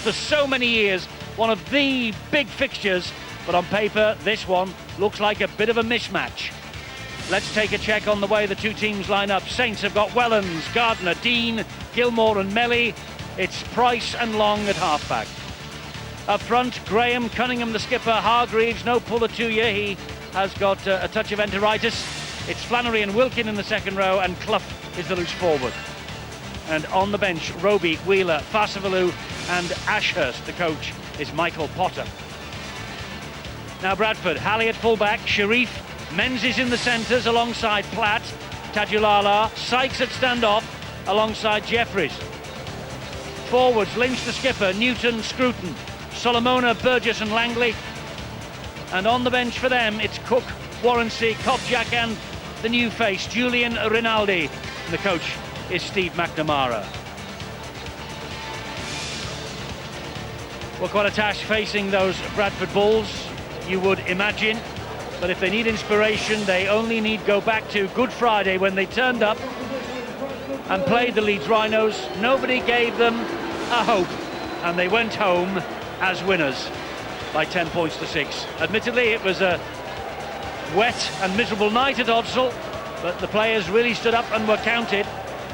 for so many years, one of the big fixtures, but on paper this one looks like a bit of a mismatch. Let's take a check on the way the two teams line up. Saints have got Wellens, Gardner, Dean, Gilmore and Melly. It's Price and Long at halfback. Up front, Graham, Cunningham the skipper, Hargreaves, no puller to you, he has got a touch of enteritis. It's Flannery and Wilkin in the second row, and Clough is the loose forward. And on the bench, Roby, Wheeler, Fassavalu and Ashurst. The coach is Michael Potter. Now Bradford, Halley at fullback, Sharif, Menzies in the centres alongside Platt, Tajulala, Sykes at standoff alongside Jeffries. Forwards, Lynch the skipper, Newton, Scruton, Solomona, Burgess and Langley. And on the bench for them, it's Cook, Warrancy, Kopjak and the new face, Julian Rinaldi. And the coach is Steve McNamara. Well, quite a task facing those Bradford Bulls, you would imagine. But if they need inspiration, they only need go back to Good Friday when they turned up and played the Leeds Rhinos. Nobody gave them a hope, and they went home as winners by 10 points to 6. Admittedly, it was a wet and miserable night at Odsal, but the players really stood up and were counted.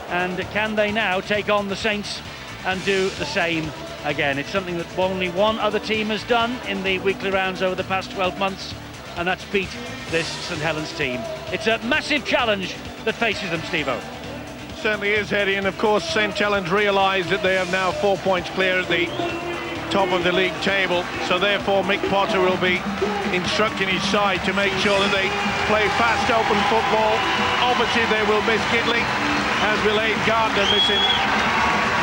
And can they now take on the Saints and do the same again? It's something that only one other team has done in the weekly rounds over the past 12 months, and that's beat this St Helens team. It's a massive challenge that faces them, Steve-O. Certainly is, Eddie, and of course St Helens realise that they have now 4 points clear at the top of the league table, so therefore Mick Potter will be instructing his side to make sure that they play fast, open football. Obviously they will miss Gidley, as will Aid Gardner missing,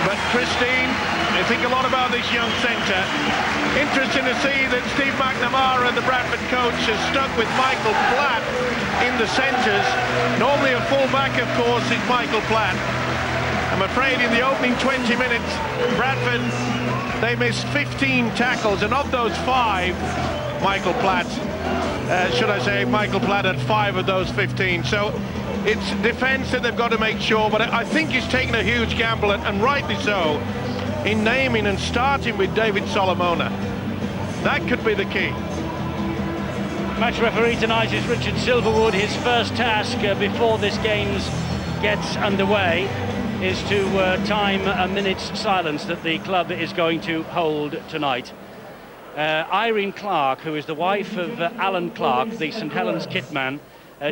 but Christine, I think a lot about this young centre. Interesting to see that Steve McNamara, the Bradford coach, has stuck with Michael Platt in the centres. Normally a full-back, of course, is Michael Platt. I'm afraid in the opening 20 minutes, Bradford, they missed 15 tackles, and of those 5, Michael Platt had 5 of those 15. So it's defence that they've got to make sure, but I think he's taken a huge gamble, and rightly so, in naming and starting with David Solomona. That could be the key. Match referee tonight is Richard Silverwood. His first task before this game gets underway is to time a minute's silence that the club is going to hold tonight. Irene Clark, who is the wife of Alan Clark, the St Helens kitman,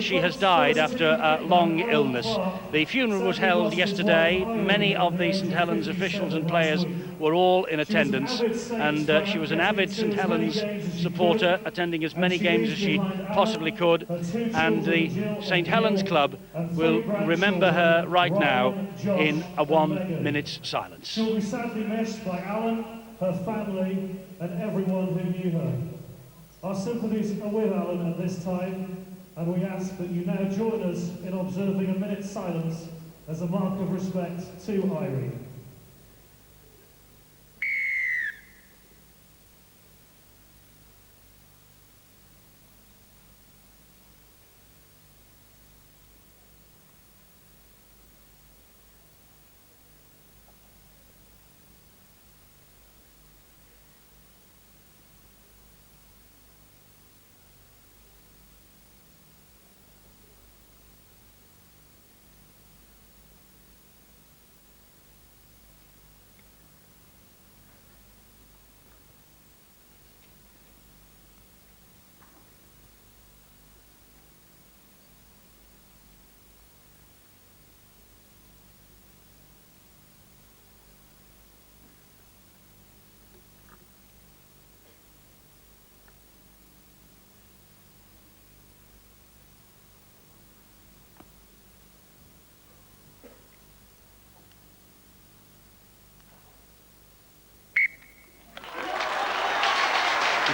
she has died after a long illness. The funeral was held yesterday. Many of the St Helens officials and players were all in attendance, and she was an avid St Helens supporter, attending as many games as she possibly could, and the St Helens club will remember her right now in a 1 minute's silence. She'll be sadly missed by Alan, her family and everyone who knew her. Our sympathies are with Alan at this time, and we ask that you now join us in observing a minute's silence as a mark of respect to Irene.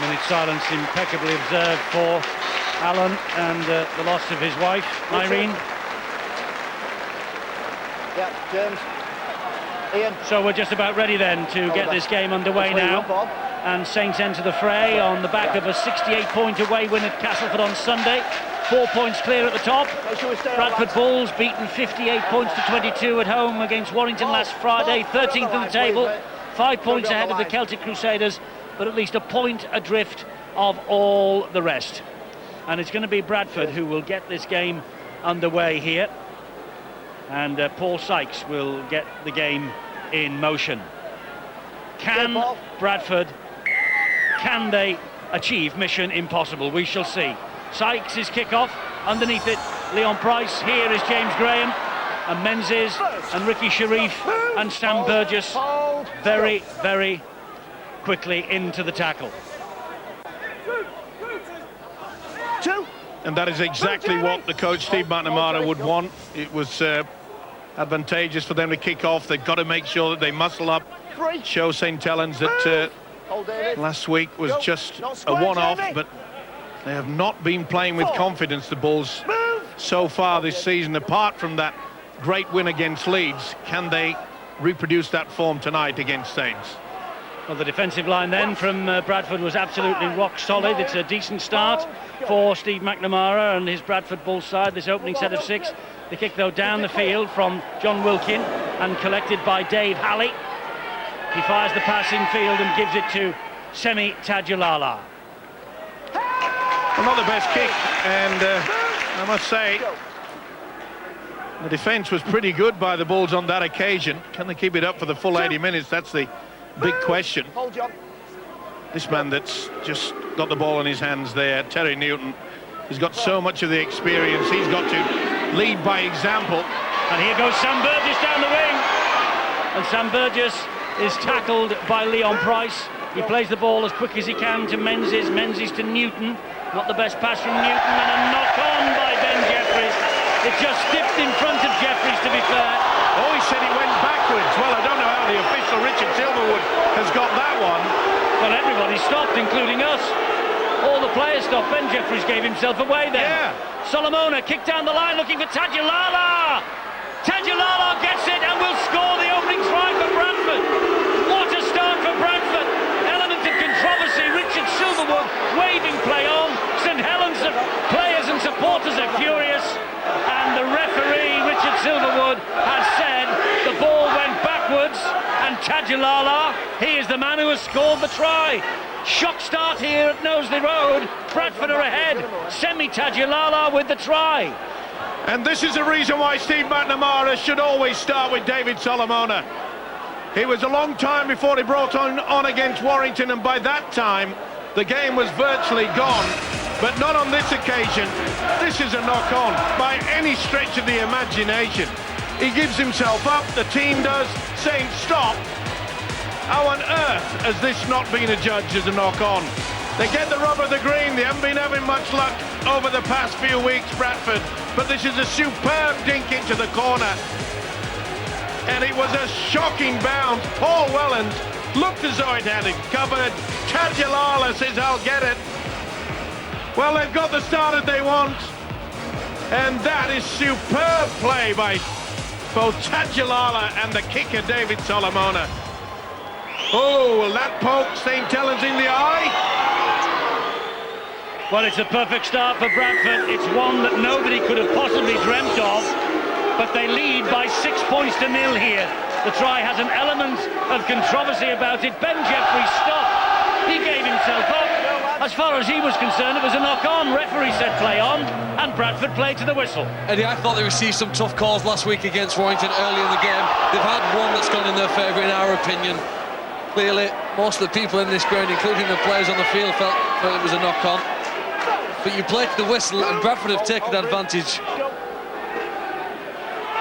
Minute silence impeccably observed for Alan and the loss of his wife, Irene. Yeah, James. Ian. So we're just about ready then to get this game underway now. And Saints enter the fray on the back of a 68-point away win at Castleford on Sunday. 4 points clear at the top. Bradford Bulls beaten 58 points to 22 at home against Warrington last Friday, 13th in the table. 5 points ahead of the Celtic Crusaders, but at least a point adrift of all the rest. And it's going to be Bradford who will get this game underway here. And Paul Sykes will get the game in motion. Can Bradford, can they achieve mission impossible? We shall see. Sykes' kick-off, underneath it, Leon Price. Here is James Graham and Menzies and Ricky Sharif and Sam Burgess very, very quickly into the tackle. And that is exactly what the coach Steve McNamara would want. It was advantageous for them to kick off. They've got to make sure that they muscle up, show St Helens that last week was just a one-off, but they have not been playing with confidence, the Bulls, so far this season. Apart from that great win against Leeds, can they reproduce that form tonight against Saints? Well, the defensive line then from Bradford was absolutely rock solid. It's a decent start for Steve McNamara and his Bradford Bulls side, this opening set of 6. The kick, though, down the field from John Wilkin and collected by Dave Halley. He fires the pass infield and gives it to Semi Tadulala. Well, not the best kick, and I must say the defence was pretty good by the Bulls on that occasion. Can they keep it up for the full 80 minutes? That's the big question. This man that's just got the ball in his hands there, Terry Newton, he's got so much of the experience. He's got to lead by example. And here goes Sam Burgess down the wing. And Sam Burgess is tackled by Leon Price. He plays the ball as quick as he can to Menzies. Menzies to Newton. Not the best pass from Newton, and a knock-on by Ben Jeffries. It just dipped in front of Jeffries, to be fair. Oh, he said he went backwards. Well, I don't know how the official, Richard Silverwood, has got that one. Well, everybody stopped, including us. All the players stopped. Ben Jeffries gave himself away then. Yeah. Solomona kicked down the line, looking for Tadulala. Tadulala gets it and will score the opening try for Bradford. What a start for Bradford. Element of controversy. Richard Silverwood waving play on. St Helens players and supporters are furious. And the referee, Richard Silverwood, has said the ball went backwards. And Tadulala, he is the man who has scored the try. Shock start here at Knowsley Road. Bradford are ahead. Semi Tadulala with the try. And this is the reason why Steve McNamara should always start with David Solomona. He was a long time before he brought on against Warrington, and by that time the game was virtually gone. But not on this occasion. This is a knock-on by any stretch of the imagination. He gives himself up, the team does, saying stop. How on earth has this not been adjudged as a knock-on? They get the rub of the green. They haven't been having much luck over the past few weeks, Bradford. But this is a superb dink into the corner. And it was a shocking bounce. Paul Wellens looked as though it had it covered. Tadulala says, I'll get it. Well, they've got the start that they want. And that is superb play by both Tadulala and the kicker, David Solomona. Oh, will that poke St Helens in the eye? Well, it's a perfect start for Bradford. It's one that nobody could have possibly dreamt of, but they lead by 6 points to 0 here. The try has an element of controversy about it. Ben Jeffries stopped. He gave himself up. As far as he was concerned, it was a knock-on. Referee said play on, and Bradford played to the whistle. Eddie, I thought they received some tough calls last week against Warrington early in the game. They've had one that's gone in their favour, in our opinion. Clearly, most of the people in this ground, including the players on the field, felt it was a knock-on. But you play to the whistle, and Bradford have taken advantage.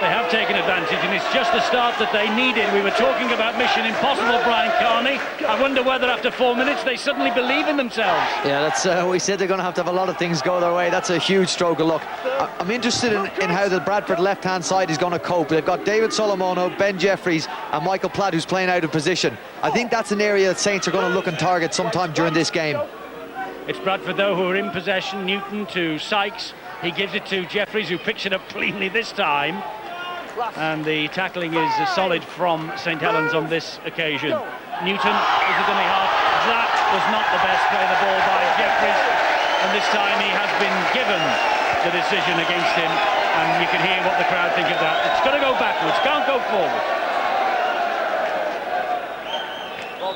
They have taken advantage, and it's just the start that they needed. We were talking about Mission Impossible, Brian Carney. I wonder whether after 4 minutes they suddenly believe in themselves. Yeah, that's we said they're going to have a lot of things go their way. That's a huge stroke of luck. I'm interested in how the Bradford left-hand side is going to cope. They've got David Solomono, Ben Jeffries and Michael Platt, who's playing out of position. I think that's an area that Saints are going to look and target sometime during this game. It's Bradford, though, who are in possession. Newton to Sykes. He gives it to Jeffries, who picks it up cleanly this time. And the tackling is solid from St Helens on this occasion. Newton, is it going to be half? That was not the best play of the ball by Jeffries. And this time he has been given the decision against him. And you can hear what the crowd think of that. It's going to go backwards, can't go forward.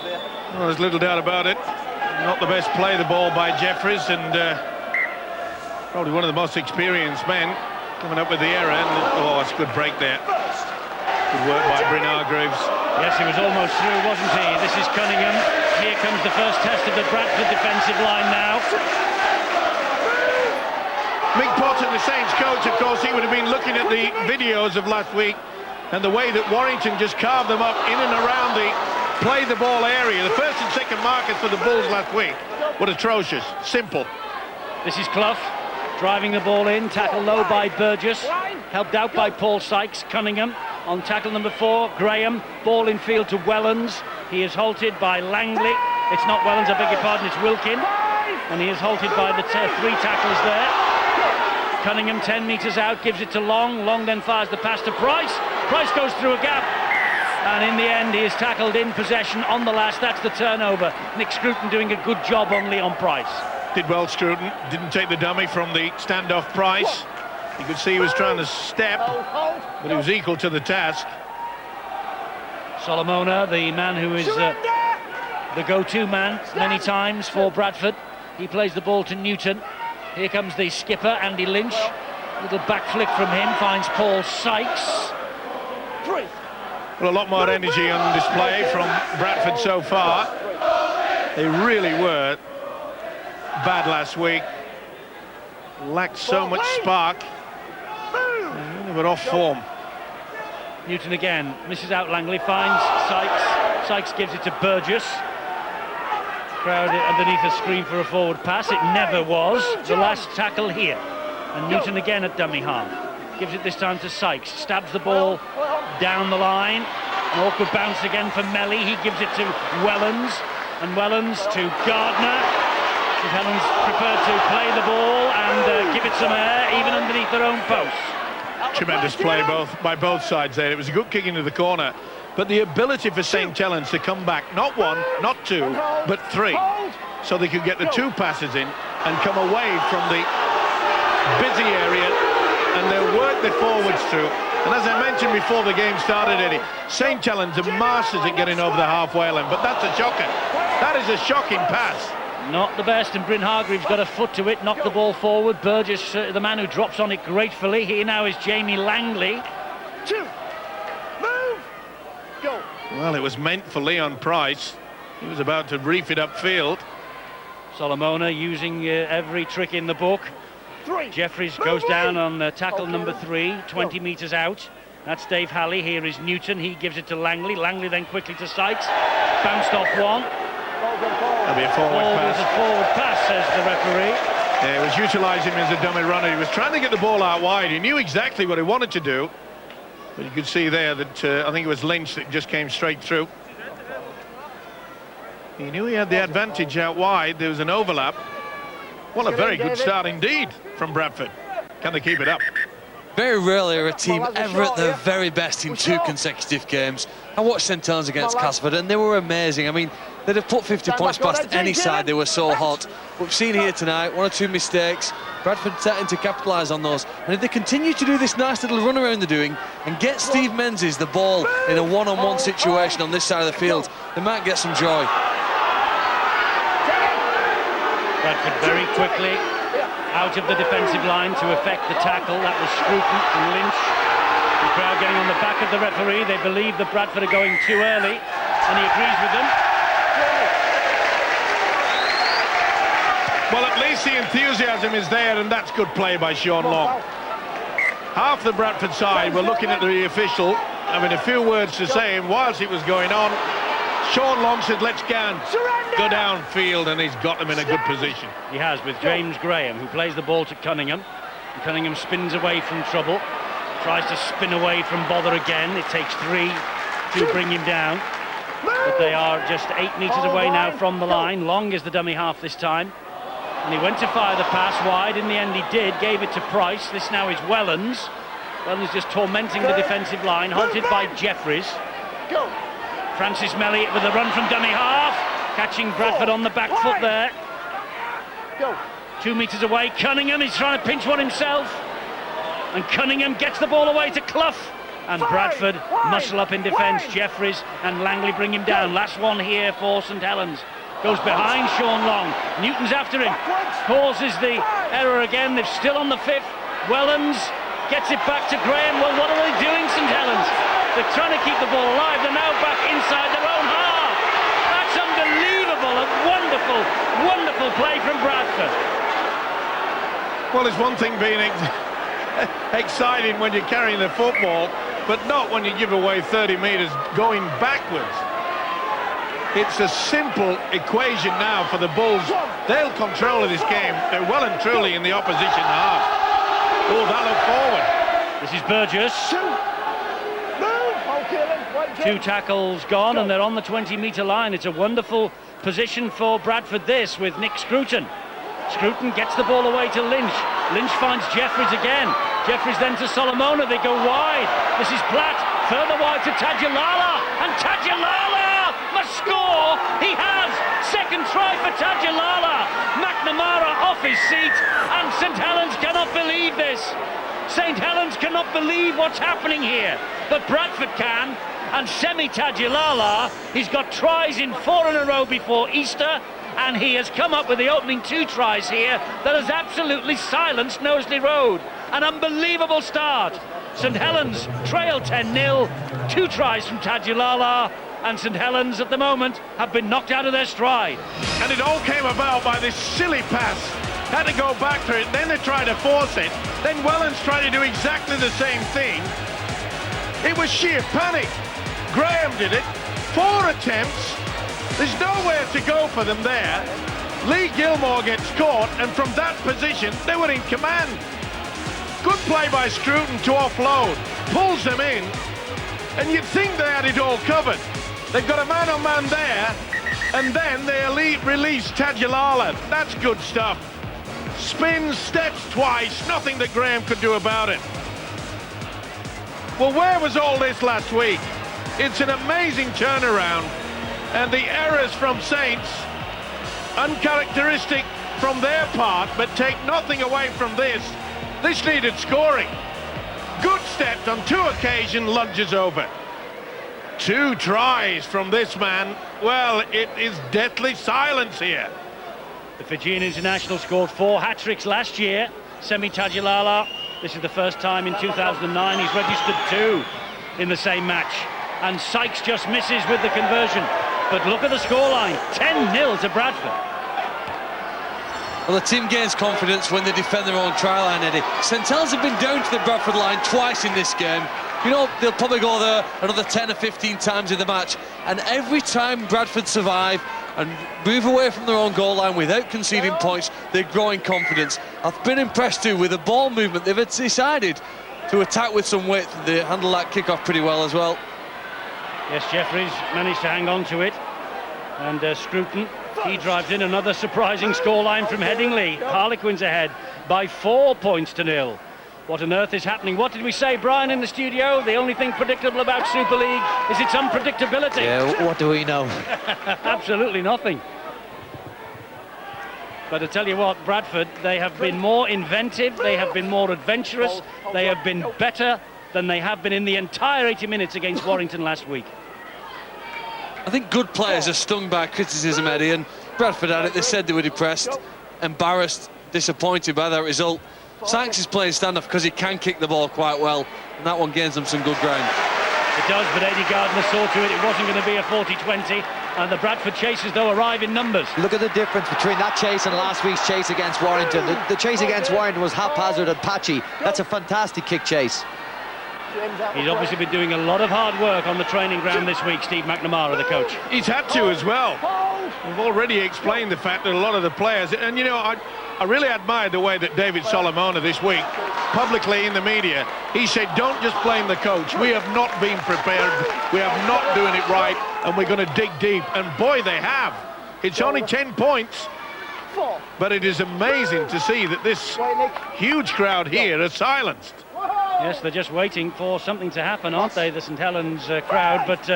Well, there's little doubt about it. Not the best play the ball by Jeffries, and probably one of the most experienced men coming up with the error. And, oh, it's a good break there. Good work by Bryn Hargreaves. Yes, he was almost through, wasn't he? This is Cunningham. Here comes the first test of the Bradford defensive line now. Mick Potter, the Saints coach, of course, he would have been looking at the videos of last week and the way that Warrington just carved them up in and around the play the ball area. The first and second markers for the Bulls last week were atrocious. Simple. This is Clough driving the ball in, tackle low by Burgess, helped out by Paul Sykes. Cunningham on tackle number 4, Graham, ball in field to Wellens. He is halted by Langley. It's not Wellens, I beg your pardon, it's Wilkin. And he is halted by the 3 tacklers there. Cunningham 10 metres out, gives it to Long. Long then fires the pass to Price. Price goes through a gap. And in the end, he is tackled in possession on the last. That's the turnover. Nick Scruton doing a good job on Leon Price. Did well, Scruton. Didn't take the dummy from the standoff Price. You could see he was trying to step, but he was equal to the task. Solomona, the man who is the go-to man many times for Bradford. He plays the ball to Newton. Here comes the skipper, Andy Lynch. Little back flick from him, finds Paul Sykes. Well, a lot more energy on display from Bradford so far. They really were bad last week. Lacked so much spark. They were off form. Newton again, misses out Langley, finds Sykes. Sykes gives it to Burgess. Crowd underneath a screen for a forward pass. It never was. The last tackle here. And Newton again at dummy half. Gives it this time to Sykes. Stabs the ball down the line. An awkward bounce again for Melly. He gives it to Wellens. And Wellens to Gardner. St Helens prepared to play the ball and give it some air, even underneath their own posts. Tremendous play by both sides there. It was a good kick into the corner. But the ability for St Helens to come back, not 1, not 2, but 3, so they could get the 2 passes in and come away from the busy area, and they'll work their forwards through. And as I mentioned before the game started, Eddie, St Helens are masters at getting over the halfway line, but that's a shocker. That is a shocking pass. Not the best, and Bryn Hargreaves got a foot to it, knocked the ball forward. Burgess, the man who drops on it gratefully. Here now is Jamie Langley. Well, it was meant for Leon Price. He was about to reef it upfield. Solomona using every trick in the book. Jeffries goes down on tackle number 3, 20 metres out. That's Dave Halley. Here is Newton. He gives it to Langley. Langley then quickly to Sykes. Bounced off one. That'll be a forward pass. A forward pass, says the referee. Yeah, he was utilising him as a dummy runner. He was trying to get the ball out wide. He knew exactly what he wanted to do. But you could see there that I think it was Lynch that just came straight through. He knew he had the advantage out wide. There was an overlap. Well, a very good start indeed from Bradford. Can they keep it up? Very rarely are a team ever at their very best in 2 consecutive games. I watched St Helens against Castleford and they were amazing. I mean, they'd have put 50 points past any side, they were so hot. We've seen here tonight 1 or 2 mistakes. Bradford setting to capitalise on those. And if they continue to do this nice little run around they're doing and get Steve Menzies the ball in a one-on-one situation on this side of the field, they might get some joy. Bradford very quickly out of the defensive line to effect the tackle. That was Scruton and Lynch. The crowd getting on the back of the referee. They believe that Bradford are going too early, and he agrees with them. Well, at least the enthusiasm is there, and that's good play by Sean Long. Half the Bradford side were looking at the official, having a few words to say, and whilst it was going on, Sean Long said, let's go downfield, and he's got them in a good position. He has, with James Graham, who plays the ball to Cunningham. And Cunningham spins away from trouble, tries to spin away from bother again. It takes 3 to bring him down. But they are just 8 metres away now from the line. Long is the dummy half this time. And he went to fire the pass wide. In the end, he did. Gave it to Price. This now is Wellens. Wellens just tormenting the defensive line, halted by Jeffries. Francis Melly with a run from dummy half, catching Bradford on the back foot there. 2 metres away, Cunningham is trying to pinch one himself. And Cunningham gets the ball away to Clough. And Bradford muscle up in defence. Jeffries and Langley bring him down. Last one here for St Helens. Goes behind Sean Long. Newton's after him. Causes the error again. They're still on the 5th. Wellens gets it back to Graham. Well, what are they doing, St Helens? They're trying to keep the ball alive. They're now back inside their own half. That's unbelievable. A wonderful, wonderful play from Bradford. Well, it's one thing being exciting when you're carrying the football, but not when you give away 30 metres going backwards. It's a simple equation now for the Bulls. They'll control of this game. They're well and truly in the opposition half. Oh, that look forward. This is Burgess. 2 tackles gone, and they're on the 20-metre line. It's a wonderful position for Bradford, this, with Nick Scruton. Scruton gets the ball away to Lynch. Lynch finds Jeffries again. Jeffries then to Solomona. They go wide. This is Platt. Further wide to Tadulala. And Tadulala must score. He has. Second try for Tadulala. McNamara off his seat. And St Helens cannot believe this. St Helens cannot believe what's happening here. But Bradford can. And Semi Tadulala, he's got tries in 4 in a row before Easter. And he has come up with the opening 2 tries here that has absolutely silenced Knowsley Road. An unbelievable start. St Helens trail 10-0, 2 tries from Tadulala, and St Helens at the moment have been knocked out of their stride. And it all came about by this silly pass. Had to go back to it, then they tried to force it. Then Wellens tried to do exactly the same thing. It was sheer panic. Graham did it. 4 attempts. There's nowhere to go for them there. Lee Gilmore gets caught, and from that position, they were in command. Good play by Scruton to offload. Pulls them in, and you'd think they had it all covered. They've got a man-on-man there, and then they release Tadulala. That's good stuff. Spins, steps twice, nothing that Graham could do about it. Well, where was all this last week? It's an amazing turnaround. And the errors from Saints, uncharacteristic from their part, but take nothing away from this. This needed scoring. Good steps on 2 occasions, lunges over. 2 tries from this man. Well, it is deathly silence here. The Fijian international scored 4 hat-tricks last year. Semi Tadulala, this is the first time in 2009 he's registered 2 in the same match. And Sykes just misses with the conversion. But look at the scoreline, 10-0 to Bradford. Well, the team gains confidence when they defend their own try line, Eddie. St Helens have been down to the Bradford line twice in this game. You know, they'll probably go there another 10 or 15 times in the match. And every time Bradford survive and move away from their own goal line without conceding points, they're growing confidence. I've been impressed too with the ball movement. They've decided to attack with some width. They handle that kick-off pretty well as well. Yes, Jeffries managed to hang on to it. And Scruton, he drives in. Another surprising scoreline from Headingley. Harlequins ahead by 4 points to 0. What on earth is happening? What did we say, Brian, in the studio? The only thing predictable about Super League is its unpredictability. Yeah, what do we know? Absolutely nothing. But I tell you what, Bradford, they have been more inventive, they have been more adventurous, they have been better than they have been in the entire 80 minutes against Warrington last week. I think good players are stung by criticism, Eddie, and Bradford had it. They said they were depressed, embarrassed, disappointed by that result. Sykes is playing stand-off because he can kick the ball quite well, and that one gains them some good ground. It does, but Eddie Gardner saw to it. It wasn't going to be a 40-20, and the Bradford chasers, though, arrive in numbers. Look at the difference between that chase and last week's chase against Warrington. The chase against Warrington was haphazard and patchy. That's a fantastic kick chase. He's obviously been doing a lot of hard work on the training ground this week, Steve McNamara, the coach. He's had to as well. We've already explained the fact that a lot of the players, and you know, I really admired the way that David Solomona this week, publicly in the media, he said, don't just blame the coach. We have not been prepared. We have not doing it right, and we're going to dig deep. And boy, they have. It's only 10 points, but it is amazing to see that this huge crowd here are silenced. Yes, they're just waiting for something to happen, aren't they, the St Helens crowd? But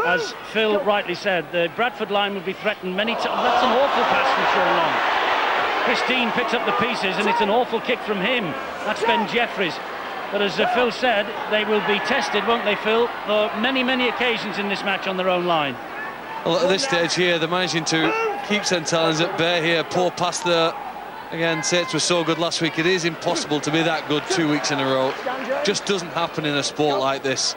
as Phil rightly said, the Bradford line would be threatened many times. That's an awful pass from Sean Long. Christine picks up the pieces, and it's an awful kick from him. That's Ben Jeffries. But as Phil said, they will be tested, won't they, Phil, for many, many occasions in this match on their own line. Well, at this stage here, they're managing to keep St Helens at bay here. Poor pass there. Again, Saints were so good last week. It is impossible to be that good 2 weeks in a row. Just doesn't happen in a sport like this.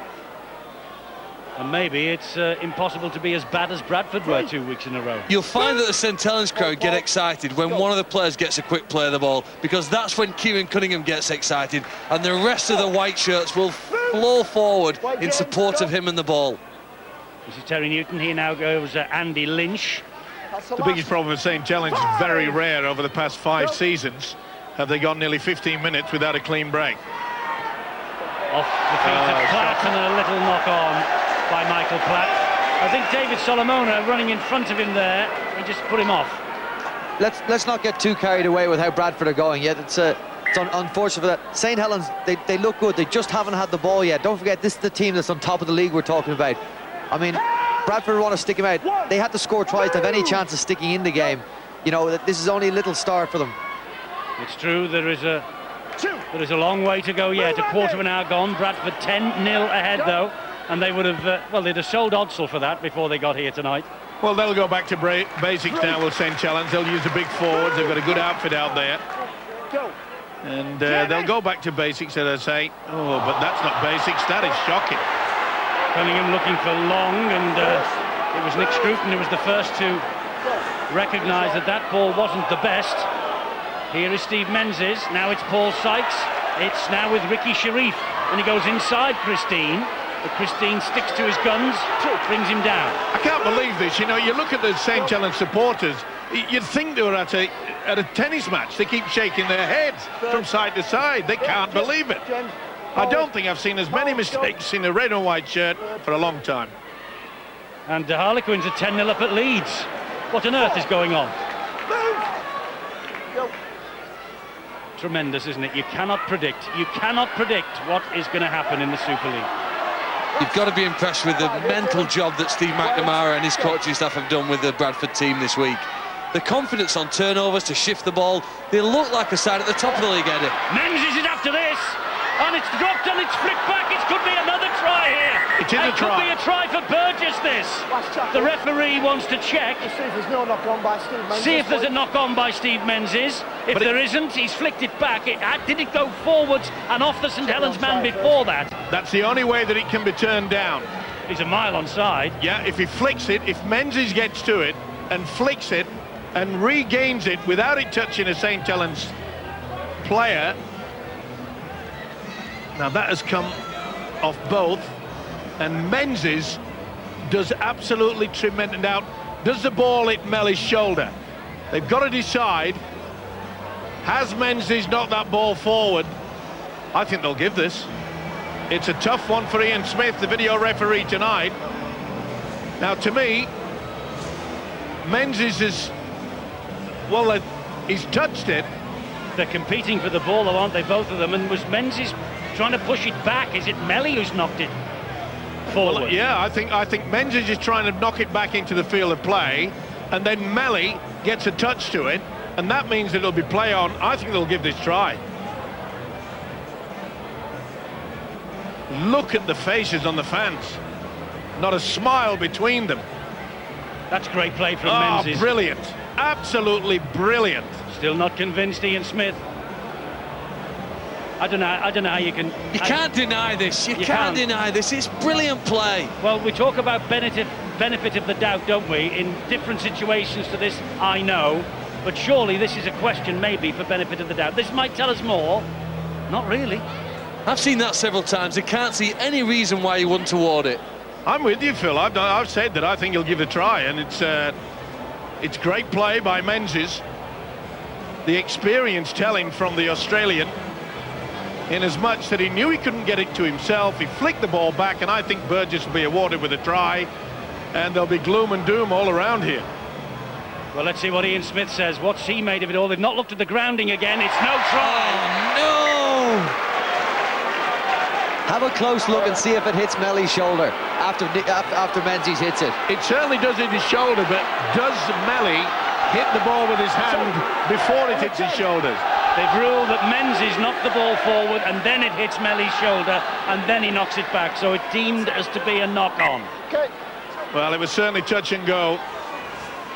And maybe it's impossible to be as bad as Bradford were 2 weeks in a row. You'll find that the St Helens crowd get excited when one of the players gets a quick play of the ball, because that's when Kieran Cunningham gets excited, and the rest of the white shirts will flow forward in support of him and the ball. This is Terry Newton. He now goes Andy Lynch. The biggest problem with St Helens is very rare over the past 5 seasons. Have they gone nearly 15 minutes without a clean break? Off the feet of Platt, and a little knock on by Michael Platt. I think David Solomona running in front of him there, he just put him off. Let's not get too carried away with how Bradford are going yet. It's unfortunate for that. St Helens, they look good, they just haven't had the ball yet. Don't forget, this is the team that's on top of the league we're talking about. I mean, Bradford want to stick him out. They had to score twice to have any chance of sticking in the game. You know, this is only a little start for them. It's true, there is a long way to go yet. A quarter of an hour gone. Bradford 10-0 ahead though, and they would have well, they'd have sold Odsel for that before they got here tonight. Well, they'll go back to basics now with St Helens. They'll use the big forwards. They've got a good outfit out there, and they'll go back to basics, as I say. Oh, but that's not basics. That is shocking. Cunningham looking for long, and it was Nick Scruton who was the first to recognise that that ball wasn't the best. Here is Steve Menzies. Now it's Paul Sykes. It's now with Ricky Sharif, and he goes inside Christine, but Christine sticks to his guns, brings him down. I can't believe this. You know, you look at the St Helens supporters, you'd think they were at a tennis match. They keep shaking their heads from side to side. They can't believe it. I don't think I've seen as many mistakes in a red and white shirt for a long time. And the Harlequins are 10-0 up at Leeds. What on earth is going on? Tremendous, isn't it? You cannot predict what is going to happen in the Super League. You've got to be impressed with the mental job that Steve McNamara and his coaching staff have done with the Bradford team this week. The confidence on turnovers to shift the ball. They look like a side at the top of the league, Eddie. Menzies is after this, and it's dropped and it's flicked back. It could be another try here. It is a try. It could be a try for Burgess, this. The referee wants to check. See if there's no knock on by Steve Menzies. See if there's a knock on by Steve Menzies. If there isn't, he's flicked it back. Did it go forwards and off the St Helens man before that? That's the only way that it can be turned down. He's a mile onside. Yeah, if he flicks it, if Menzies gets to it and flicks it and regains it without it touching a St Helens player. Now that has come off both, and Menzies does absolutely tremendous. Now, does the ball hit Melly's shoulder? They've got to decide, has Menzies knocked that ball forward? I think they'll give this. It's a tough one for Ian Smith, the video referee tonight. Now, to me, Menzies is, well, he's touched it. They're competing for the ball, though, aren't they, both of them? And was Menzies trying to push it back? Is it Melly who's knocked it forward? Well, yeah, I think Menzies is trying to knock it back into the field of play, and then Melly gets a touch to it, and that means that it'll be play on. I think they'll give this try. Look at the faces on the fans. Not a smile between them. That's great play from Menzies. Brilliant. Absolutely brilliant. Still not convinced, Ian Smith. I don't know how you can... You can't deny this. You can't deny this. It's brilliant play. Well, we talk about benefit of the doubt, don't we? In different situations to this, I know. But surely this is a question maybe for benefit of the doubt. This might tell us more. Not really. I've seen that several times. I can't see any reason why you wouldn't award it. I'm with you, Phil. I've said that I think he'll give it a try, and it's great play by Menzies. The experience telling from the Australian, in as much that he knew he couldn't get it to himself. He flicked the ball back, and I think Burgess will be awarded with a try, and there'll be gloom and doom all around here. Well, let's see what Ian Smith says. What's he made of it all? They've not looked at the grounding again. It's no try. Oh, no! Have a close look and see if it hits Melly's shoulder after Menzies hits it. It certainly does hit his shoulder, but does Melly hit the ball with his hand before it hits his shoulders? They've ruled that Menzies knocked the ball forward and then it hits Melly's shoulder and then he knocks it back, so it's deemed as to be a knock-on. Okay. Well, it was certainly touch and go.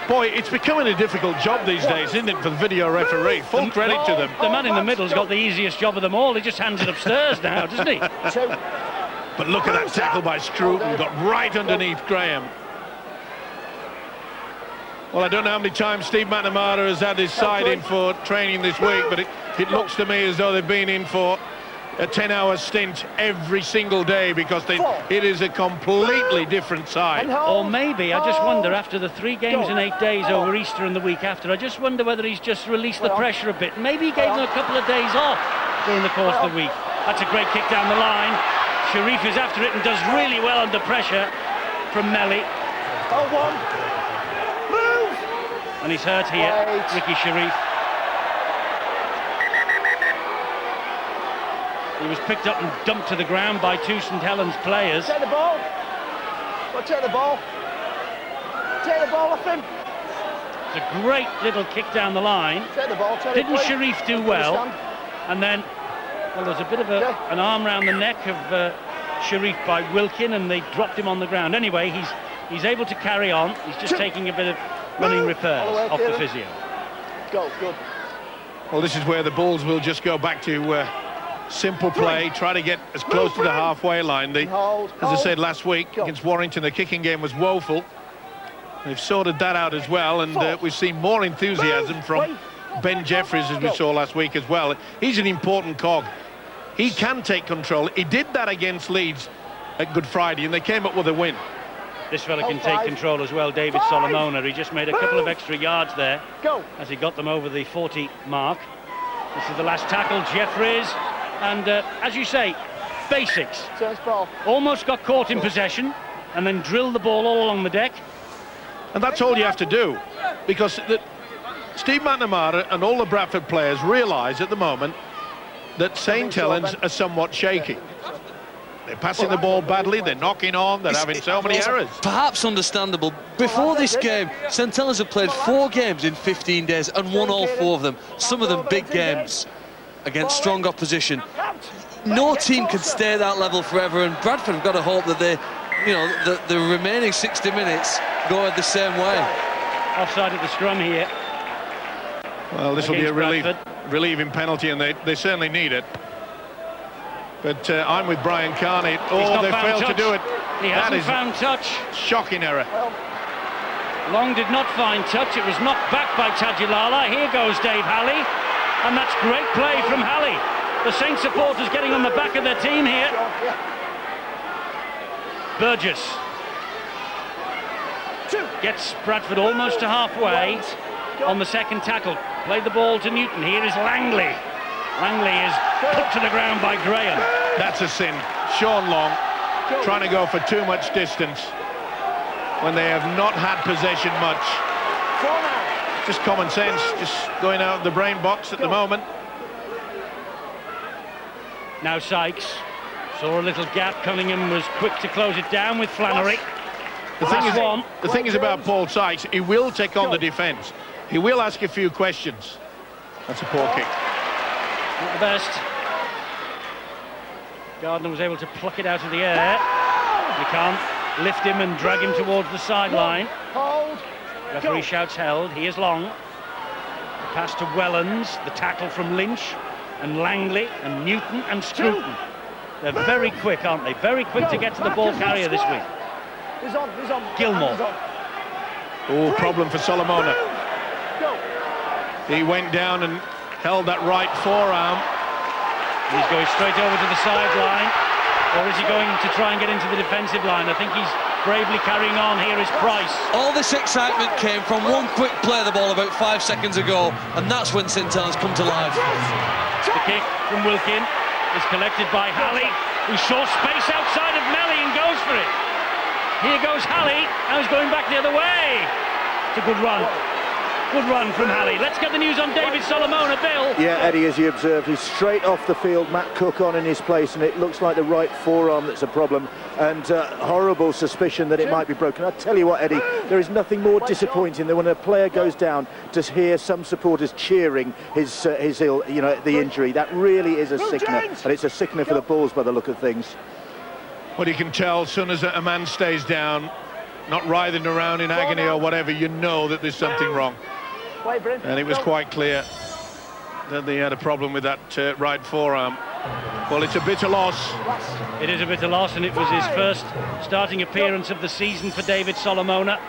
Boy, it's becoming a difficult job these days, isn't it, for the video referee? Full credit to them. The man in the middle's got the easiest job of them all. He just hands it upstairs now, doesn't he? But look at that tackle by Scruton, got right underneath Graham. Well, I don't know how many times Steve McNamara has had his side in for training this week, but it looks to me as though they've been in for a 10-hour stint every single day, because it is a completely different side. Or maybe, I just wonder, after the 3 games in 8 days over Easter and the week after, I just wonder whether he's just released the pressure a bit. Maybe he gave them a couple of days off during the course of the week. That's a great kick down the line. Sharif is after it and does really well under pressure from Melly. Hold on. Move. And he's hurt here, Ricky Sharif. He was picked up and dumped to the ground by 2 St Helens players. Take the ball. Well, take the ball. Take the ball off him. It's a great little kick down the line. Take the ball. Didn't Sharif do well? And then, well, there's a bit of an arm round the neck of Sharif by Wilkin, and they dropped him on the ground. Anyway, he's able to carry on. He's just taking a bit of running repairs off the physio. Go, good. Well, this is where the Bulls will just go back to simple play, try to get as close to the halfway line. As I said last week against Warrington, the kicking game was woeful. They've sorted that out as well, and we've seen more enthusiasm from Ben Jeffries, as we saw last week as well. He's an important cog. He can take control. He did that against Leeds at Good Friday, and they came up with a win. This fella can take control as well, David Solomona. He just made a couple of extra yards there as he got them over the 40 mark. This is the last tackle, Jeffries. And as you say, basics. Almost got caught in possession and then drilled the ball all along the deck. And that's all you have to do, because Steve McNamara and all the Bradford players realise at the moment that St Helens are somewhat shaky. They're passing the ball badly, they're knocking on, they're having so many errors. Perhaps understandable. Before this game, St Helens have played 4 games in 15 days and won all 4 of them. Some of them big games against strong opposition. No team can stay at that level forever, and Bradford have got to hope that the remaining 60 minutes go the same way. Offside at the scrum here. Well, this will be a relieving penalty, and they certainly need it. But I'm with Brian Carney. Oh, they failed to do it. He hasn't found touch. Shocking error. Long did not find touch. It was knocked back by Tajilala. Here goes Dave Halley. And that's great play from Halley. The Saint supporters getting on the back of their team here. Burgess gets Bradford almost to halfway on the second tackle. Played the ball to Newton. Here is Langley. Langley is put to the ground by Graham. That's a sin. Sean Long trying to go for too much distance when they have not had possession much. Just common sense, just going out of the brain box at the moment. Now Sykes saw a little gap. Cunningham was quick to close it down with Flannery. The thing is about Paul Sykes, he will take on the defence. He will ask a few questions. That's a poor kick. Not the best. Gardner was able to pluck it out of the air. He can't lift him and drag him towards the sideline. Referee shouts held. He is Long. The pass to Wellens. The tackle from Lynch and Langley and Newton and Scruton. They're very quick, aren't they? Very quick to get to the ball carrier this week. Gilmore. Oh, problem for Solomona. He went down and held that right forearm. He's going straight over to the sideline. Or is he going to try and get into the defensive line? I think he's bravely carrying on. Here is Price. All this excitement came from one quick play of the ball about 5 seconds ago, and that's when St Helens come to life. The kick from Wilkin is collected by Halley, who saw space outside of Melly and goes for it. Here goes Halley. Now he's going back the other way. It's a good run. backward run from Halley. Let's get the news on David Solomona, Bill. Yeah, Eddie, as you observed, he's straight off the field. Matt Cook on in his place, and it looks like the right forearm that's a problem, and horrible suspicion that it might be broken. I tell you what, Eddie, there is nothing more disappointing than when a player goes down to hear some supporters cheering his the injury. That really is a sickener, and it's a sickener for the Bulls by the look of things. Well, you can tell as soon as a man stays down, not writhing around in agony or whatever, you know that there's something wrong. And it was quite clear that they had a problem with that right forearm. Well, it's a bitter loss. It is a bitter loss, and it was his first starting appearance of the season for David Solomona.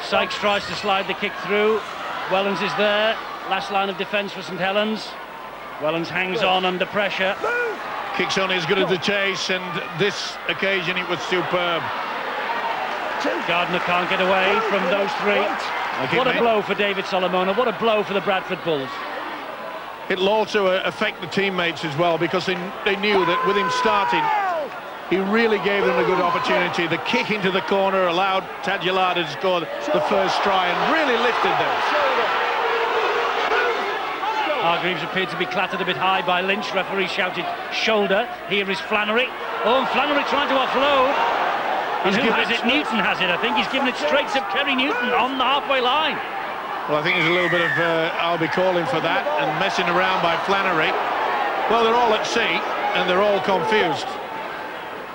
Sykes tries to slide the kick through. Wellens is there. Last line of defence for St Helens. Wellens hangs on under pressure. Kicks on as good as the chase, and this occasion it was superb. Gardner can't get away from those three. What a blow for David Solomona. What a blow for the Bradford Bulls. It'll also affect the teammates as well, because they knew that with him starting, he really gave them a good opportunity. The kick into the corner allowed Tadulada to score the first try and really lifted them. Hargreaves appeared to be clattered a bit high by Lynch. Referee shouted shoulder. Here is Flannery. Oh, and Flannery trying to offload. And who has it? Newton has it, I think. He's given it straight to Kerry Newton on the halfway line. Well, I think there's a little bit of I'll be calling for that and messing around by Flannery. Well, they're all at sea and they're all confused.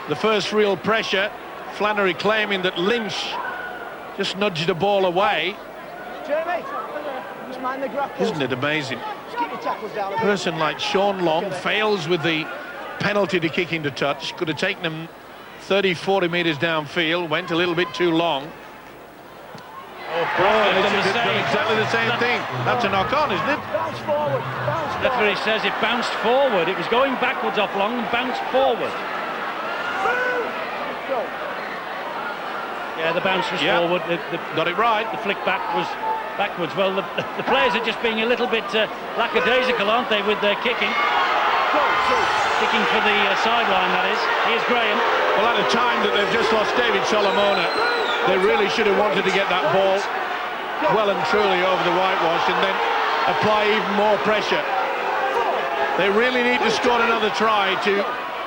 The first real pressure, Flannery claiming that Lynch just nudged the ball away. Jeremy, just mind the grapple. Isn't it amazing? Just keep your tackles down a A bit. person like Sean Long fails with the penalty to kick into touch. Could have taken him 30-40 metres downfield, went a little bit too long. Exactly the same thing. That's a knock-on, isn't it? Bounce forward, bounce forward. Referee says it bounced forward. It was going backwards off long and bounced forward. Go. Yeah, the bounce was Yeah. forward. Got it right. The flick back was backwards. Well, the players are just being a little bit lackadaisical, aren't they, with their kicking? Kicking for the sideline, that is. Here's Graham. Well, at a time that they've just lost David Solomona, they really should have wanted to get that ball well and truly over the whitewash and then apply even more pressure. They really need to score another try to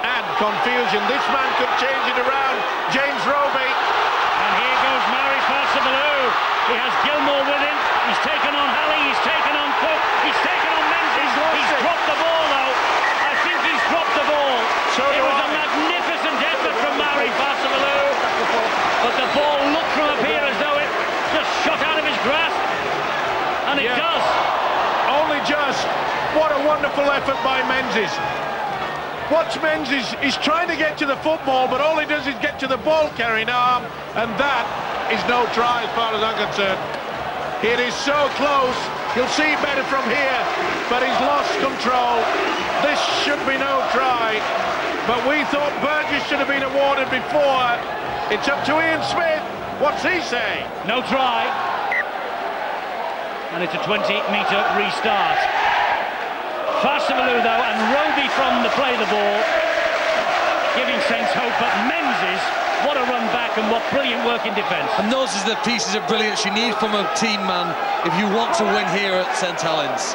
add confusion. This man could change it around. James Roby. And here goes Mary Farsabaloo. He has Gilmore with him. He's taken on Halley. He's taken on Cook. He's taken on Menzies. He's dropped the ball, though. I think he's dropped the ball. It was a magnificent effort from Mary Farsabaloo. But the ball looked from up here as though it just shot out of his grasp. And it does. Only just. What a wonderful effort by Menzies. Watch Menzies. He's trying to get to the football, but all he does is get to the ball-carrying arm, and that is no try as far as I'm concerned. It is so close. You'll see better from here, but he's lost control. This should be no try, but we thought Burgess should have been awarded before. It's up to Ian Smith. What's he say? No try. And it's a 20-metre restart. Farsabaloo, though, and Roby from the play the ball, giving Saints hope, but Menzies, what a run back and what brilliant work in defence. And those are the pieces of brilliance you need from a team man if you want to win here at St Helens.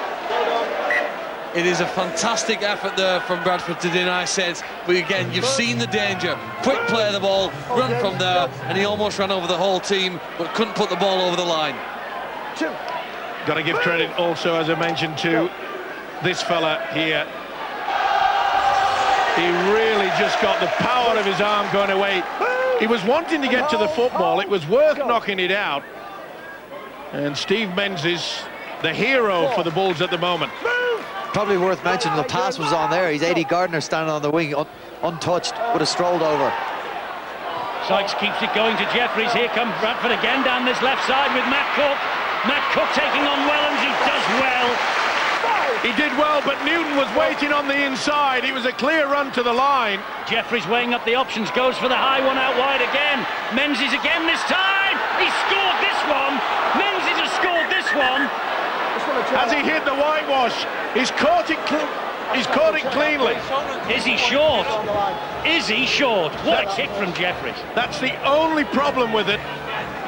It is a fantastic effort there from Bradford to deny Saints, but again, you've seen the danger. Quick play of the ball, run from there, and he almost ran over the whole team, but couldn't put the ball over the line. Got to give credit also, as I mentioned, to this fella here. He really just got the power of his arm going away. He was wanting to get to the football. It was worth knocking it out. And Steve Menzies, the hero for the Bulls at the moment. Probably worth mentioning, the pass was on there. He's Eddie Gardner standing on the wing, untouched, would have strolled over. Sykes keeps it going to Jeffries. Here comes Bradford again down this left side with Matt Cook. Matt Cook taking on Wellens. He does well. He did well, but Newton was waiting on the inside. It was a clear run to the line. Jeffries weighing up the options, goes for the high one out wide again. Menzies again this time. He scored this one. Menzies has scored this one. Has he hit the whitewash? He's caught it cleanly. Is he short? Is he short? What a kick from Jeffries. That's the only problem with it.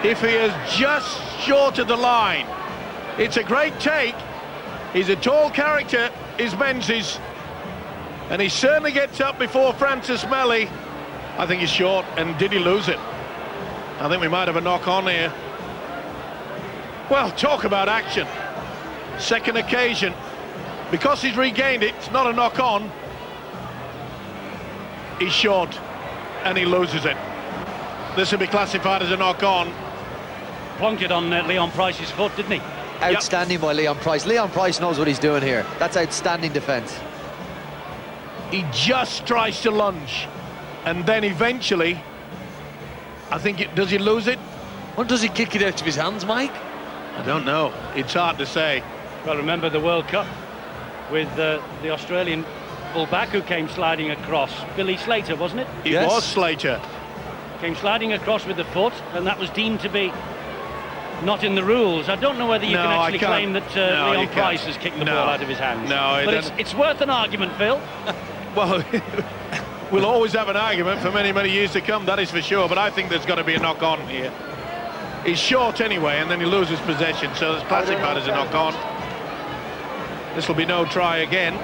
If he is just short of the line, It's a great take. He's a tall character, is Menzies, and he certainly gets up before Francis Melly. I think he's short, and did he lose it? I think we might have a knock-on here. Well, talk about action. Second occasion. Because he's regained it, it's not a knock-on. He's short, and he loses it. This will be classified as a knock-on. Plonked it on Leon Price's foot, didn't he? Outstanding by Leon Price. Leon Price knows what he's doing here. That's outstanding defence. He just tries to lunge, and then eventually, I think, does he lose it? When does he kick it out of his hands, Mike? I don't know. It's hard to say. Well, remember the World Cup with the Australian fullback who came sliding across. Billy Slater, wasn't it? It was Slater. Came sliding across with the foot, and that was deemed to be not in the rules. I don't know whether you can actually claim that Leon Price has kicked the ball out of his hands. No, but it's worth an argument, Phil. Well, we'll always have an argument for many, many years to come, that is for sure, but I think there's got to be a knock-on here. He's short anyway, and then he loses possession, so it's classified as a knock-on. This will be no try again.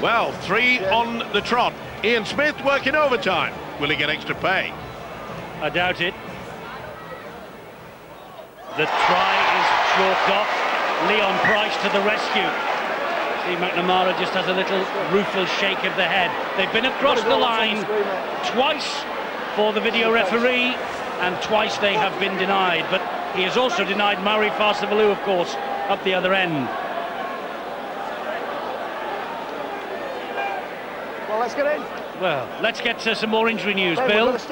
Well, 3 on the trot. Ian Smith working overtime. Will he get extra pay? I doubt it. The try is chalked off. Leon Price to the rescue. Steve McNamara just has a little rueful shake of the head. They've been across the line twice for the video referee, and twice they have been denied. But he has also denied Mauri Farsavalu, of course, up the other end. Well, let's get in. Well, let's get to some more injury news, Bill. It's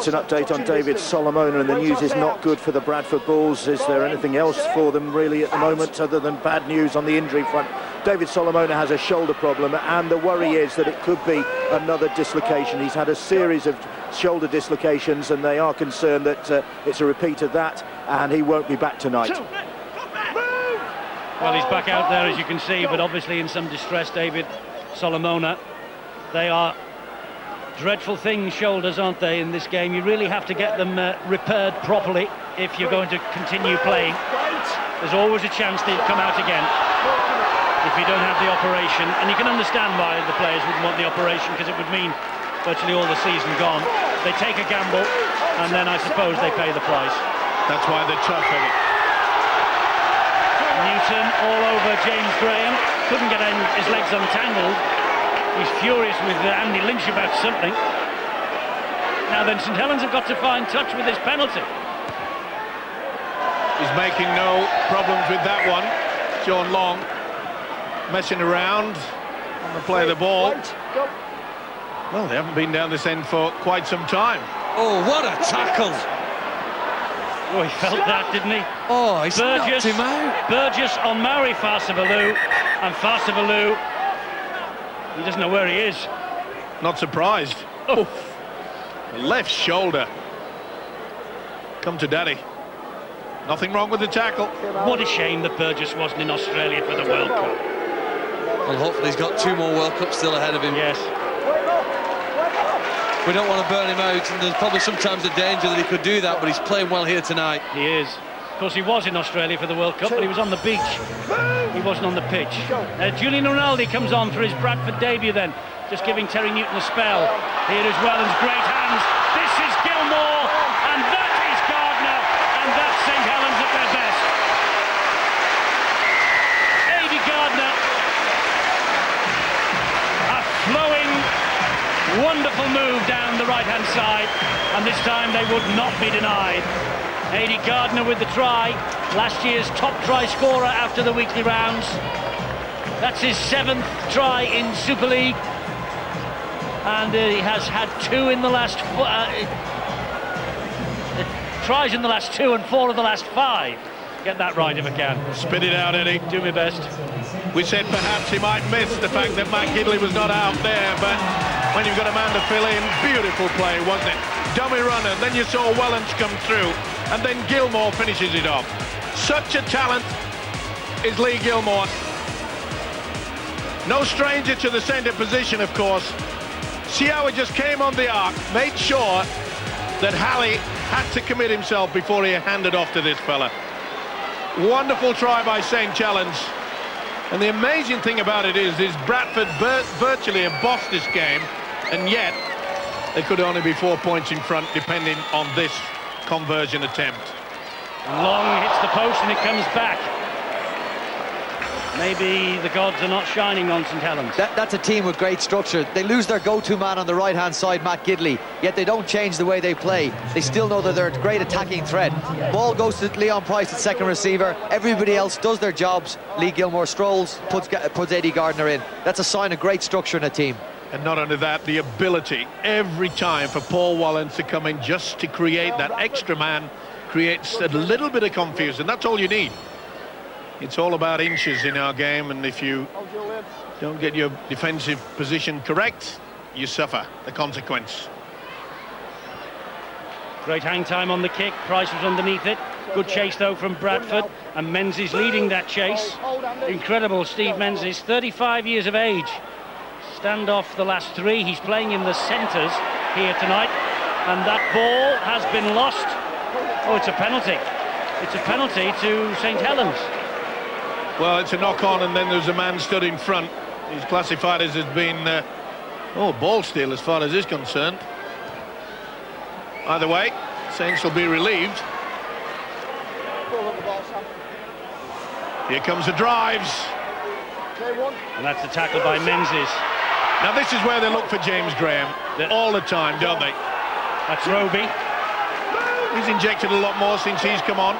an update on David Solomona, and the news is not good for the Bradford Bulls. Is there anything else for them really at the moment other than bad news on the injury front? David Solomona has a shoulder problem, and the worry is that it could be another dislocation. He's had a series of shoulder dislocations, and they are concerned that it's a repeat of that, and he won't be back tonight. Well, he's back out there, as you can see, but obviously in some distress, David Solomona. They are dreadful things, shoulders, aren't they, in this game? You really have to get them repaired properly if you're going to continue playing. There's always a chance they'll come out again if you don't have the operation. And you can understand why the players wouldn't want the operation, because it would mean virtually all the season gone. They take a gamble, and then I suppose they pay the price. That's why they're tough, isn't it? Newton all over James Graham. Couldn't get his legs untangled. He's furious with Andy Lynch about something. Now then, St Helens have got to find touch with this penalty. He's making no problems with that one. Sean Long messing around on the play of the ball. Well, they haven't been down this end for quite some time. Oh, what a tackle! Oh, he felt that, didn't he? Oh, he's knocked him out. Burgess on Mauri Farsavalu, and Farsavalu, he doesn't know where he is. Not surprised. Oh, left shoulder. Come to daddy. Nothing wrong with the tackle. What a shame that Burgess wasn't in Australia for the World Cup. Well, hopefully he's got 2 more World Cups still ahead of him. Yes. We don't want to burn him out, and there's probably sometimes a danger that he could do that, but he's playing well here tonight. He is. Of course, he was in Australia for the World Cup, but he was on the beach. He wasn't on the pitch. Julian Rinaldi comes on for his Bradford debut then, just giving Terry Newton a spell. Here is Welland's great hands. This is Gilmore, and that is Gardner, and that's St Helens at their best. Aidy Gardner, a flowing, wonderful move down the right-hand side, and this time they would not be denied. Aidy Gardner with the try, last year's top try scorer after the weekly rounds. That's his 7th try in Super League, and he has had 2 in the last tries in the last 2 and 4 of the last 5. Get that right if I can. Spit it out, Eddie. Do my best. We said perhaps he might miss the fact that Matt Gidley was not out there, but when you've got a man to fill in, beautiful play, wasn't it? Dummy runner, then you saw Welland come through, and then Gilmore finishes it off. Such a talent is Lee Gilmore. No stranger to the centre position, of course. See how he just came on the arc, made sure that Halley had to commit himself before he handed off to this fella. Wonderful try by St Helens. And the amazing thing about it is Bradford virtually have bossed this game, and yet they could only be 4 points in front depending on this conversion attempt. Long hits the post and it comes back. Maybe the gods are not shining on St Helens. That's a team with great structure. They lose their go-to man on the right-hand side, Matt Gidley, yet they don't change the way they play. They still know that they're a great attacking threat. Ball goes to Leon Price at second receiver. Everybody else does their jobs. Lee Gilmore strolls, puts Eddie Gardner in. That's a sign of great structure in a team. And not only that, the ability every time for Paul Wallens to come in just to create that extra man creates a little bit of confusion. That's all you need. It's all about inches in our game, and if you don't get your defensive position correct, you suffer the consequence. Great hang time on the kick. Price was underneath it. Good chase though from Bradford, and Menzies leading that chase. Incredible, Steve Menzies, 35 years of age. Stand off the last three. He's playing in the centres here tonight, and that ball has been lost. Oh, it's a penalty. It's a penalty to St Helens. Well, it's a knock-on, and then there's a man stood in front. He's classified as being ball steal as far as is concerned. Either way, Saints will be relieved. Here comes the drives. And that's the tackle by Menzies. Now this is where they look for James Graham all the time, don't they? That's Roby. He's injected a lot more since he's come on.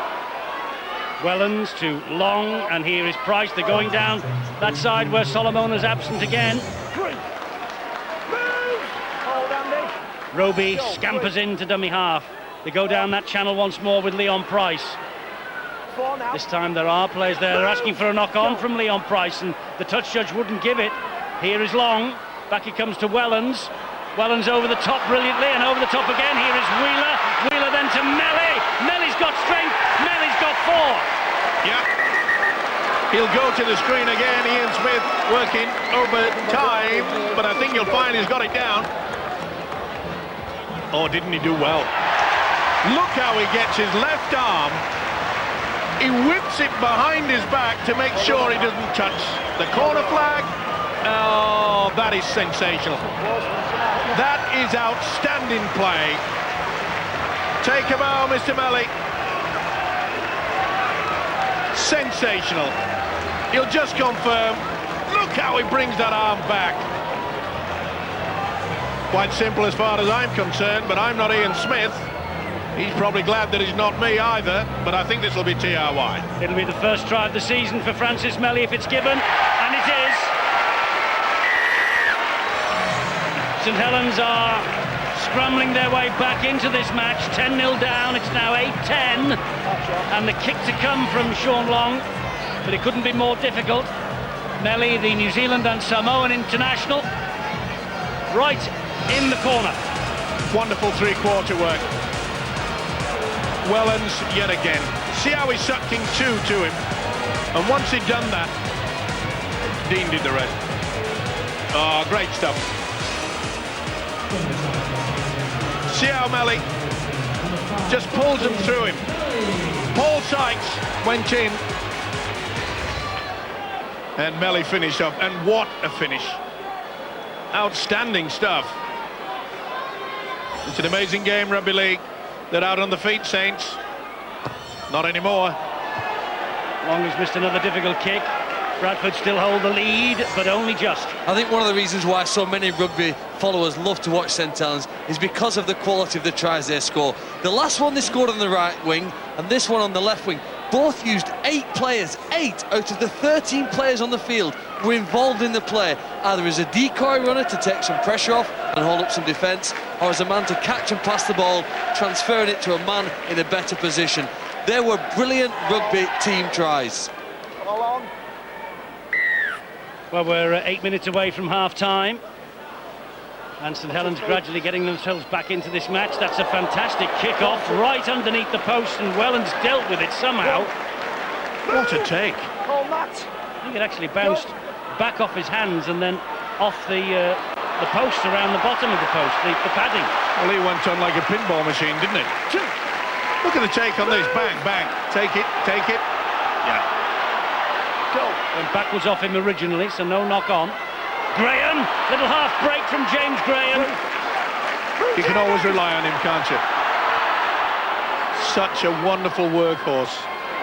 Wellens to Long, and here is Price. They're going down that side where Solomona's absent again. Roby scampers into dummy half. They go down that channel once more with Leon Price. This time there are players there. They're asking for a knock-on from Leon Price, and the touch judge wouldn't give it. Here is Long. Back it comes to Wellens. Wellens over the top brilliantly, and over the top again. Here is Wheeler. Wheeler then to Melly. Melly's got strength. Melly's got four. Yeah. He'll go to the screen again. Ian Smith working over time, but I think you'll find he's got it down. Oh, didn't he do well? Look how he gets his left arm. He whips it behind his back to make sure he doesn't touch the corner flag. Oh, that is sensational. That is outstanding play. Take a bow, Mr. Melly. Sensational. He'll just confirm. Look how he brings that arm back. Quite simple as far as I'm concerned, but I'm not Ian Smith. He's probably glad that he's not me either, but I think this will be TRY. It'll be the first try of the season for Francis Melly if it's given, and it is. St Helens are scrambling their way back into this match. 10-0 down, it's now 8-10, and the kick to come from Sean Long, but it couldn't be more difficult. Melly, the New Zealand and Samoan international, right in the corner. Wonderful three-quarter work. Wellens yet again. See how he's sucking two to him, and once he'd done that, Dean did the rest. Oh, great stuff. See how Melly just pulls him through him. Paul Sykes went in, and Melly finished off, and what a finish. Outstanding stuff. It's an amazing game, rugby league. They're out on the feet, Saints. Not anymore. Long has missed another difficult kick. Bradford still hold the lead, but only just. I think one of the reasons why so many rugby followers love to watch St Helens is because of the quality of the tries they score. The last one they scored on the right wing, and this one on the left wing, both used 8 players. 8 out of the 13 players on the field were involved in the play, either as a decoy runner to take some pressure off and hold up some defence, or as a man to catch and pass the ball, transferring it to a man in a better position. They were brilliant rugby team tries. Well, we're 8 minutes away from half-time, and St Helens gradually getting themselves back into this match. That's a fantastic kick-off right underneath the post, and Wellens dealt with it somehow. What a take. I think it actually bounced back off his hands and then off the post around the bottom of the post, the padding. Well, he went on like a pinball machine, didn't he? Look at the take on this. Bang, bang. Take it, take it. Yeah. Went backwards off him originally, so no knock on. Graham, little half break from James Graham. You can always rely on him, can't you? Such a wonderful workhorse.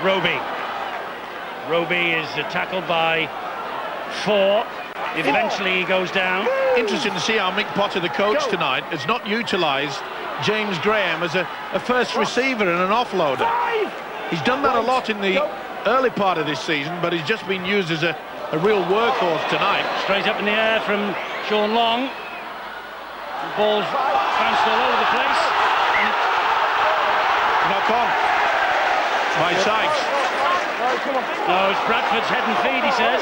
Roby is tackled by 4. Eventually he goes down. Interesting to see how Mick Potter, the coach tonight, has not utilised James Graham as a first receiver and an offloader. He's done that a lot in the early part of this season, but he's just been used as a real workhorse tonight. Straight up in the air from Sean Long. The ball's bounced all over the place. Knock on by Sykes. No, it's Bradford's head and feed, he says.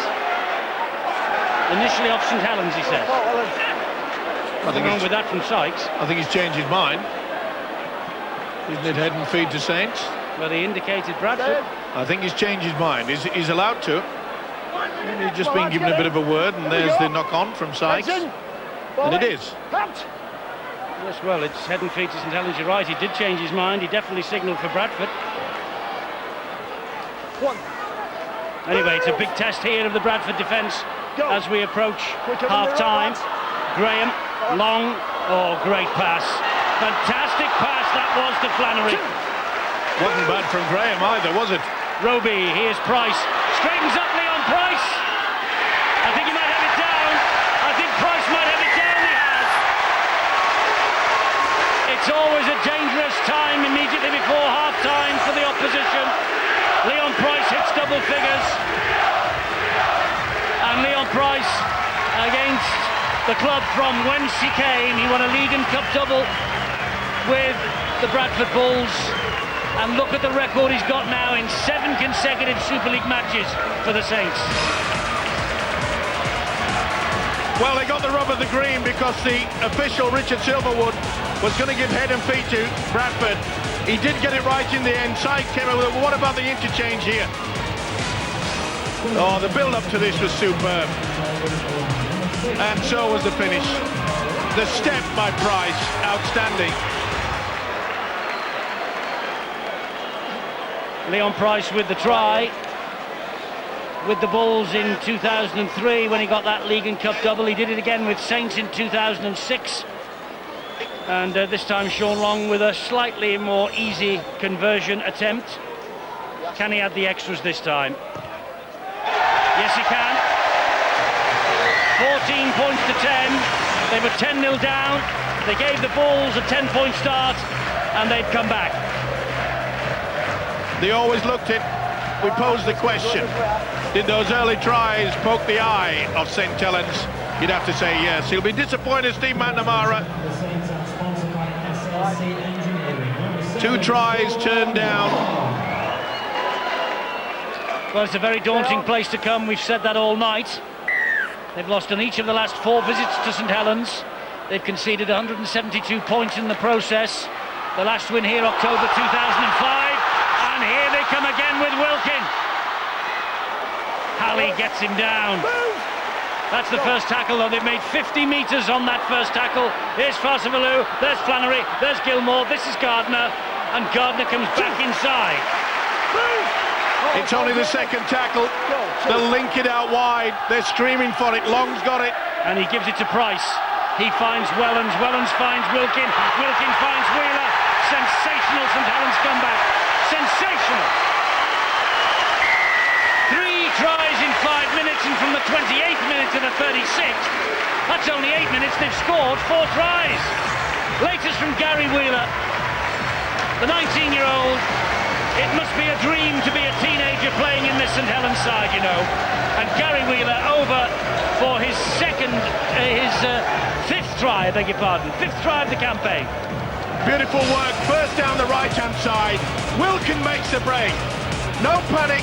Initially off St Helens, he says. I think wrong with that from Sykes. I think he's changed his mind. Isn't it head and feed to Saints? Well, he indicated Bradford. I think he's changed his mind. He's allowed to. He's just been given a bit of a word, and there's the knock on from Sykes. And it is. Yes, well, it's head and feet to St Helens. You're right, he did change his mind. He definitely signalled for Bradford. Anyway, it's a big test here of the Bradford defence as we approach half-time. Graham, long, oh, great pass. Fantastic pass that was to Flannery. Wasn't bad from Graham either, was it? Roby, here's Price. Straightens up Leon Price. I think he might have it down. I think Price might have it down. He has. It's always a dangerous time immediately before half-time for the opposition. Leon Price hits double figures. And Leon Price, against the club from whence he came, he won a League and Cup double with the Bradford Bulls. And look at the record he's got now in 7 consecutive Super League matches for the Saints. Well, they got the rub of the green because the official, Richard Silverwood, was going to give head and feet to Bradford. He did get it right in the end. Sykes came over. What about the interchange here? Oh, the build-up to this was superb. And so was the finish. The step by Price, outstanding. Leon Price with the try. With the Bulls in 2003 when he got that League and Cup double. He did it again with Saints in 2006. And this time Sean Long with a slightly more easy conversion attempt. Can he add the extras this time? Yes, he can. 14 points to 10. They were 10-0 down. They gave the Bulls a 10-point start, and they've come back. They always looked it. We posed the question. Did those early tries poke the eye of St Helens? You'd have to say yes. He'll be disappointed, Steve McNamara. 2 tries turned down. Well, it's a very daunting place to come. We've said that all night. They've lost on each of the last 4 visits to St Helens. They've conceded 172 points in the process. The last win here, October 2005. And here they come again with Wilkin. Halley gets him down. That's the first tackle, though. They've made 50 metres on that first tackle. Here's Farsavalou, there's Flannery, there's Gilmore, this is Gardner, and Gardner comes back inside. It's only the second tackle. They'll link it out wide. They're screaming for it. Long's got it. And he gives it to Price. He finds Wellens. Wellens finds Wilkin. Wilkin finds Wheeler. Sensational St Helens comeback. Sensational. 3 tries in 5 minutes, and from the 28th minute to the 36th, that's only 8 minutes, they've scored 4 tries. Latest from Gary Wheeler, the 19-year-old. It must be a dream to be a teenager playing in this St Helens side, you know. And Gary Wheeler over for his fifth try, I beg your pardon, 5th try of the campaign. Beautiful work, first down the right-hand side. Wilkin makes the break. No panic,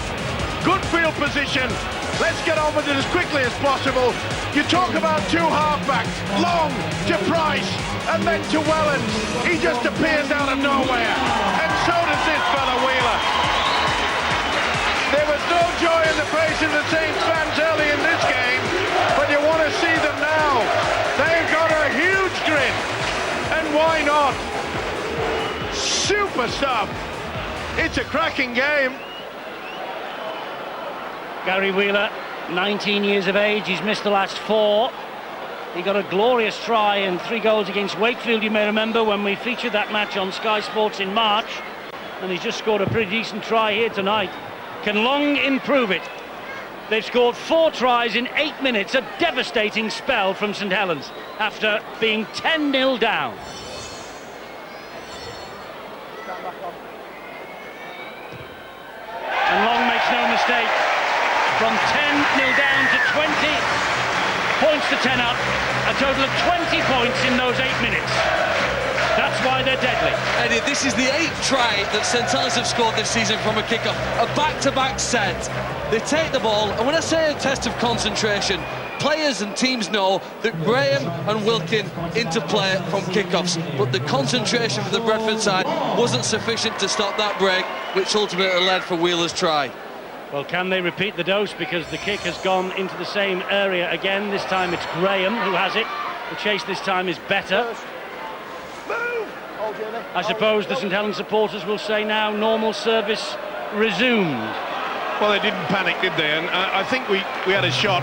good field position. Let's get on with it as quickly as possible. You talk about 2 halfbacks, Long to Price, and then to Wellens. He just appears out of nowhere. And so does this fella Wheeler. There was no joy in the face of the Saints fans early in this game, but you want to see them now. They've got a huge grin. And why not? Super stuff. It's a cracking game. Gary Wheeler, 19 years of age, he's missed the last 4. He got a glorious try and 3 goals against Wakefield, you may remember, when we featured that match on Sky Sports in March. And he's just scored a pretty decent try here tonight. Can Long improve it? They've scored 4 tries in 8 minutes, a devastating spell from St Helens after being 10-0 down. And Long makes no mistake. From 10-0 down to 20 points to 10 up, a total of 20 points in those 8 minutes. That's why they're deadly. Eddie, this is the 8th try that St Helens have scored this season from a kick-off. A back-to-back set. They take the ball, and when I say a test of concentration, players and teams know that Graham and Wilkin interplay from kick-offs, but the concentration for the Bradford side wasn't sufficient to stop that break, which ultimately led for Wheeler's try. Well, can they repeat the dose, because the kick has gone into the same area again. This time it's Graham who has it. The chase this time is better. I suppose the St Helens supporters will say now normal service resumed. Well, they didn't panic, did they? And I think we had a shot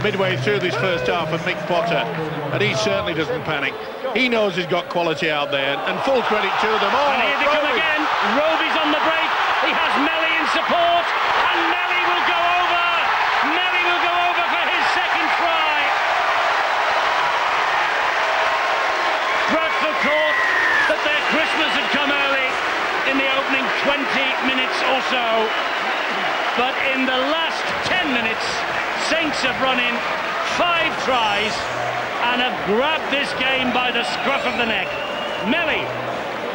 midway through this first half of Mick Potter, and he certainly doesn't panic. He knows he's got quality out there, and full credit to them. Oh, and here they come again. Roby's on the break. He has Melly in support, and Melly will go over. Melly will go over for his second try. Bradford thought that their Christmas had come early in the opening 20 minutes or so. But in the last 10 minutes, Saints have run in 5 tries and have grabbed this game by the scruff of the neck. Melly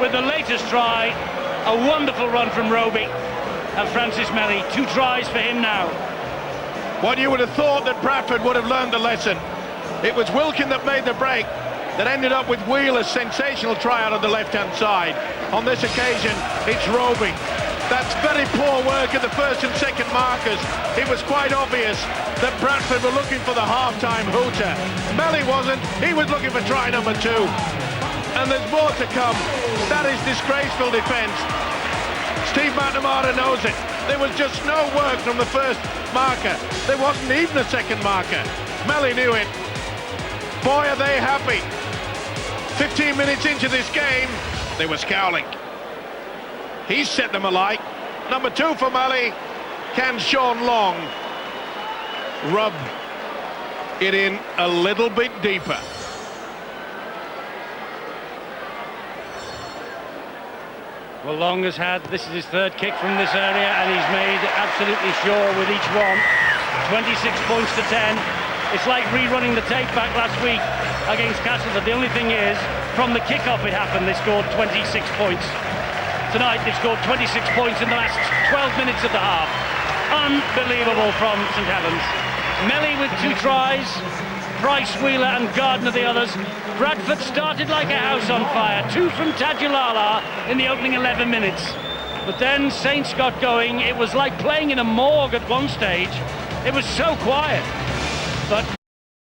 with the latest try, a wonderful run from Roby. And Francis Melly, 2 tries for him now. Well, you would have thought that Bradford would have learned the lesson. It was Wilkin that made the break, that ended up with Wheeler's sensational try out of the left-hand side. On this occasion, it's Roby. That's very poor work at the first and second markers. It was quite obvious that Bradford were looking for the half-time hooter. Melly wasn't. He was looking for try number 2. And there's more to come. That is disgraceful defence. Steve McNamara knows it. There was just no work from the first marker. There wasn't even a second marker. Melly knew it. Boy, are they happy. 15 minutes into this game, they were scowling. He's set them alight. Number 2 for Melly. Can Sean Long rub it in a little bit deeper? Well, Long has had, this is his 3rd kick from this area, and he's made absolutely sure with each one. 26 points to 10. It's like rerunning the tape back last week against Castleford. The only thing is, from the kick-off it happened, they scored 26 points. Tonight they've scored 26 points in the last 12 minutes of the half. Unbelievable from St Helens. Melly with 2 tries, Price, Wheeler and Gardner the others. Bradford started like a house on fire. 2 from Tajulala in the opening 11 minutes. But then Saints got going. It was like playing in a morgue at one stage. It was so quiet. But